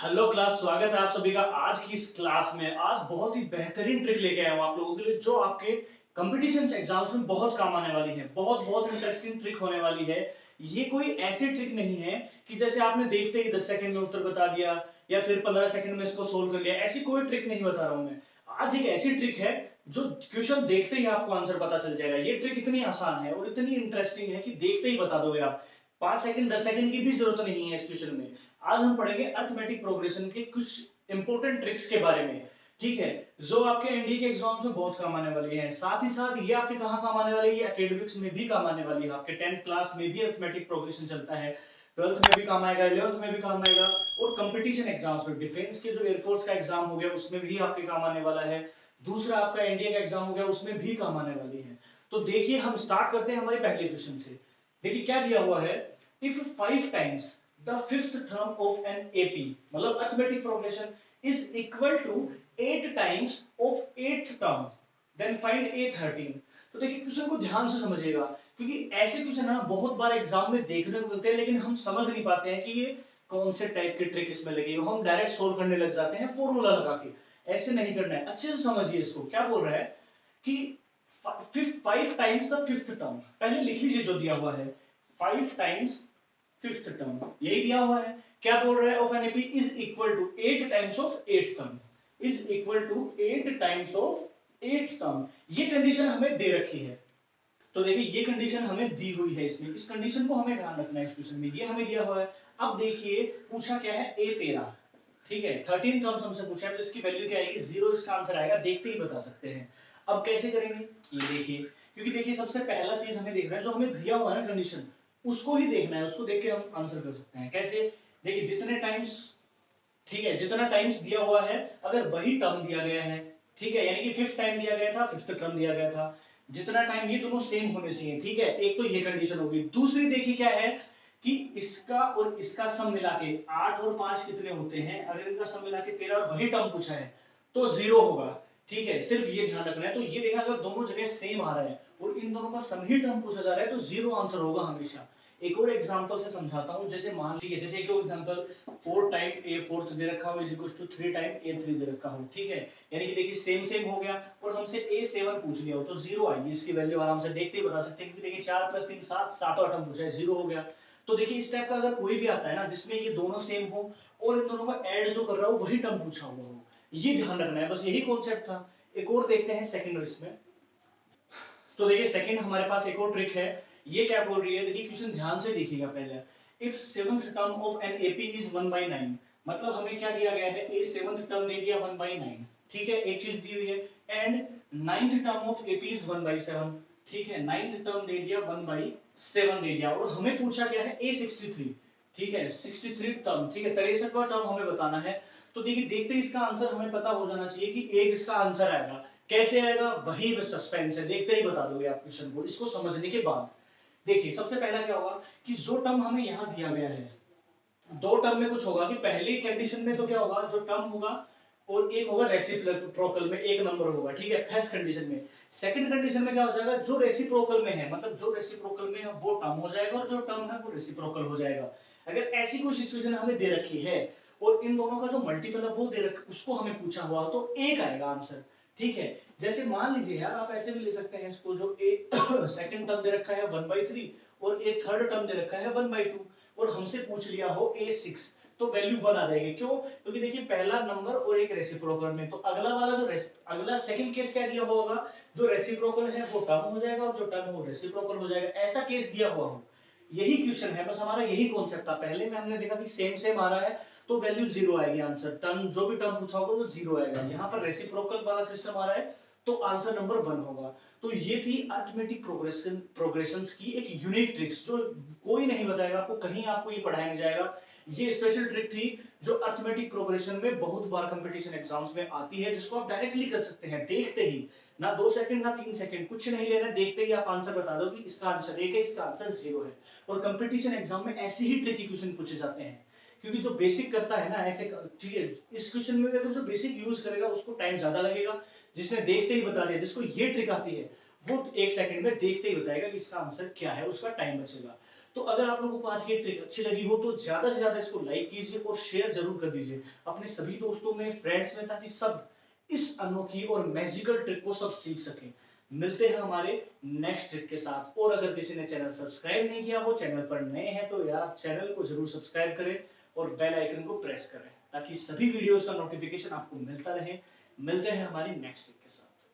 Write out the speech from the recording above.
Hello class, स्वागत है आप सभी का आज की इस क्लास में। आज बहुत ही बेहतरीन ट्रिक लेके आया हूं आप लोगों के लिए, जो आपके कंपटीशन एग्जाम्स में बहुत काम आने वाली है। बहुत बहुत इंटरेस्टिंग ट्रिक होने वाली है। ये कोई ऐसी ट्रिक नहीं है कि जैसे आपने देखते ही 10 सेकंड में उत्तर बता दिया या फिर 15 सेकंड में इसको सोल्व कर लिया। ऐसी कोई ट्रिक नहीं बता रहा हूं मैं। आज एक ऐसी ट्रिक है जो क्वेश्चन देखते ही आपको आंसर पता चल जाएगा। ये ट्रिक इतनी आसान है और इतनी इंटरेस्टिंग है कि देखते ही बता दोगे आप। 5 सेकंड 10 सेकंड की भी जरूरत नहीं है इस क्वेश्चन में। आज हम पढ़ेंगे अर्थमेटिक प्रोग्रेशन के कुछ इंपॉर्टेंट ट्रिक्स के बारे में। ठीक है, जो आपके एनडीए के एग्जाम्स में बहुत काम आने वाली है। साथ ही साथ ये आपके कहां काम आने वाली है, ये एकेडमिक्स में भी काम आने वाली है। आपके 10th क्लास में भी अर्थमेटिक प्रोग्रेशन चलता है, 12th में भी काम आएगा, 11th में भी काम आएगा, और कंपटीशन एग्जाम्स में डिफेंस के जो एयरफोर्स का एग्जाम हो गया उसमें भी आपके काम आने वाला है। दूसरा आपका एनडीए का एग्जाम हो गया उसमें भी काम आने वाली है। तो देखिए, हम स्टार्ट करते हैं हमारे पहले क्वेश्चन से। देखिए क्या दिया हुआ है, if 5 times the fifth term of an AP, मतलब arithmetic progression, is equal to 8 times of 8th term, then find A13। तो देखिए क्वेश्चन को ध्यान से समझिएगा, क्योंकि ऐसे क्वेश्चन ना बहुत बार एग्जाम में देखने को मिलते हैं, लेकिन हम समझ नहीं पाते हैं कि ये कौन से टाइप की ट्रिक इसमें लगी है। हम डायरेक्ट सोल्व करने लग जाते हैं फॉर्मूला लगा के। ऐसे नहीं करना है, अच्छे से समझिए इसको। क्या बोल रहा है कि 5 टाइम्स द फिफ्थ टर्म, पहले लिख लीजिए जो दिया हुआ है। 5 टाइम्स फिफ्थ टर्म यही दिया हुआ है। क्या बोल रहा है, of N AP is equal to 8 times of 8th term, is equal to 8 times of 8th term. ये कंडीशन हमें दे रखी है। तो देखिए ये कंडीशन हमें दी हुई है, इसमें इस कंडीशन को हमें ध्यान रखना है। इस क्वेश्चन में ये हमें दिया हुआ है। अब देखिए पूछा क्या है, A13। ठीक है, 13 टर्म्स हमसे पूछा है, तो इसकी वैल्यू क्या आएगी, 0 इसका आंसर आएगा। देखते ही बता सकते हैं। अब कैसे करेंगे ये देखिए, क्योंकि देखिए सबसे पहला चीज हमें देखना है, जो हमें दिया हुआ है ना कंडीशन, उसको ही देखना है। उसको देख के हम आंसर कर सकते हैं। कैसे, देखिए जितने टाइम्स, ठीक है, जितना टाइम्स दिया हुआ है, अगर वही टर्म दिया गया है, ठीक है, यानी कि फिफ्थ टाइम दिया गया था, फिफ्थ टर्म दिया गया था, जितना टाइम, ये दोनों सेम होने चाहिए। ठीक है, एक तो ये कंडीशन होगी। दूसरी देखिए क्या है कि इसका और इसका सम मिला के 8 और 5 कितने होते हैं, अगर इनका सम मिला के 13 और वही टर्म पूछा है तो 0 होगा। ठीक है, सिर्फ ये ध्यान रखना है। तो ये देखा, अगर दोनों जगह सेम आ रहा है और इन दोनों का सम ही टर्म पूछा जा रहा है तो 0 आंसर होगा हमेशा। एक और एग्जांपल से समझाता हूं। जैसे मान लीजिए, जैसे एक और एग्जांपल, 4 टाइम ए फोर्थ दे रखा हो is equal to 3 time a three दे रखा हो। ठीक है, यानी कि देखिए सेम सेम हो गया, और हमसे A7 पूछ लिया हो तो 0 आएगी। इसकी वैल्यू आराम से देखते ही बता सकते हैं, क्योंकि देखिए 4 + 3 7, सातवां टर्म पूछा है, 0 हो गया। तो देखिए इस टाइप का अगर कोई भी आता है ना जिसमें ये दोनों सेम हो और इन दोनों का ऐड जो कर रहा हो वही टर्म पूछा हुआ हो, ये ध्यान रखना है। बस यही कॉन्सेप्ट था। एक और देखते हैं सेकंड इसमें। तो देखिए सेकंड हमारे पास एक और ट्रिक है। ये क्या बोल रही है, देखिए क्वेश्चन ध्यान से देखिएगा पहले। If seventh term of N AP is 1/9, मतलब हमें क्या दिया गया है, ए सेवंथ टर्म दे दिया 1/9। ठीक है, एक चीज दी हुई है। And ninth term of AP is 1/7। ठीक है, नाइन्थ टर्म दे दिया 1/7 दे दिया, और हमें पूछा क्या है, A63। ठीक है, 63 टर्म, ठीक है, 63वां टर्म हमें बताना है। तो देखिए देखते ही इसका आंसर हमें पता हो जाना चाहिए कि एक इसका आंसर आएगा। कैसे आएगा वही बस सस्पेंस है, देखते ही बता दोगे आप क्वेश्चन को इसको समझने के बाद। देखिए सबसे पहला क्या होगा कि जो टर्म हमें यहां दिया गया है, दो टर्म में कुछ होगा कि पहली कंडीशन में तो क्या होगा, जो टर्म होगा और एक होगा रेसिप्रोकल में, एक नंबर होगा। ठीक है, फर्स्ट कंडीशन में। सेकंड कंडीशन में क्या हो जाएगा, जो रेसिप्रोकल में है, मतलब जो रेसिप्रोकल में है वो टर्म हो जाएगा, और जो टर्म है वो रेसिप्रोकल हो जाएगा। अगर ऐसी कोई सिचुएशन हमें दे रखी है और इन दोनों का जो मल्टीपल है वो दे रखा, उसको हमें पूछा हुआ तो एक आएगा आंसर। ठीक है, जैसे मान लीजिए यार, आप ऐसे भी ले सकते हैं इसको, जो एक सेकंड टर्म दे रखा है 1/3 और एक थर्ड टर्म दे रखा है 1/2, और हमसे पूछ लिया हो A6, तो वैल्यू 1 आ जाएगी। क्यों, क्योंकि देखिए पहला नंबर और एक रेसिप्रोकल में, तो अगला वाला जो अगला सेकंड केस क्या दिया हुआ होगा, जो रेसिप्रोकल है वो टर्म हो जाएगा और जो टर्म है वो रेसिप्रोकल हो जाएगा। ऐसा केस दिया हुआ हो, यही क्वेश्चन है। बस हमारा यही कॉन्सेप्ट था। पहले में हमने देखा कि सेम सेम आ रहा है तो वैल्यू 0 आएगी। आंसर टर्म, जो भी टर्म पूछा होगा वो 0 आएगा। यहाँ पर रेसिप्रोकल वाला सिस्टम आ रहा है तो आंसर नंबर 1 होगा। तो ये थी अरिथमेटिक प्रोग्रेशंस की एक यूनिक ट्रिक्स, जो कोई नहीं बताएगा आपको, कहीं आपको ये पढ़ाया नहीं जाएगा। ये स्पेशल ट्रिक थी जो अरिथमेटिक प्रोग्रेशन में बहुत बार कंपटीशन एग्जाम्स में आती है, जिसको आप डायरेक्टली कर सकते हैं देखते ही। ना 2 सेकंड ना 3 सेकंड, कुछ नहीं लेना, देखते ही आप आंसर बता दो कि इसका आंसर 1 है, इसका आंसर 0 है। और कंपटीशन एग्जाम में ऐसे ही ट्रिकी क्वेश्चन पूछे जाते हैं, क्योंकि जो बेसिक करता है ना ऐसे, ठीक है, इस क्वेश्चन में अगर जो बेसिक यूज करेगा उसको टाइम ज्यादा लगेगा। जिसने देखते ही बता दिया, जिसको ये ट्रिक आती है वो 1 सेकंड में देखते ही बताएगा कि इसका आंसर क्या है, उसका टाइम बचेगा। तो अगर आप लोगों को आज की ट्रिक अच्छी लगी हो तो ज्यादा से ज्यादा इसको लाइक कीजिए और शेयर जरूर कर दीजिए अपने सभी दोस्तों में, फ्रेंड्स में, ताकि सब इस अनोखी और मैजिकल ट्रिक को सब सीख सकें। मिलते हैं हमारे नेक्स्ट ट्रिक के साथ। और अगर किसी ने चैनल सब्सक्राइब नहीं किया हो, चैनल पर नए हैं, तो यार चैनल को जरूर सब्सक्राइब करें और बेल आइकन को प्रेस करें ताकि सभी वीडियोस का नोटिफिकेशन आपको मिलता रहे। मिलते हैं हमारी नेक्स्ट ट्रिक के साथ।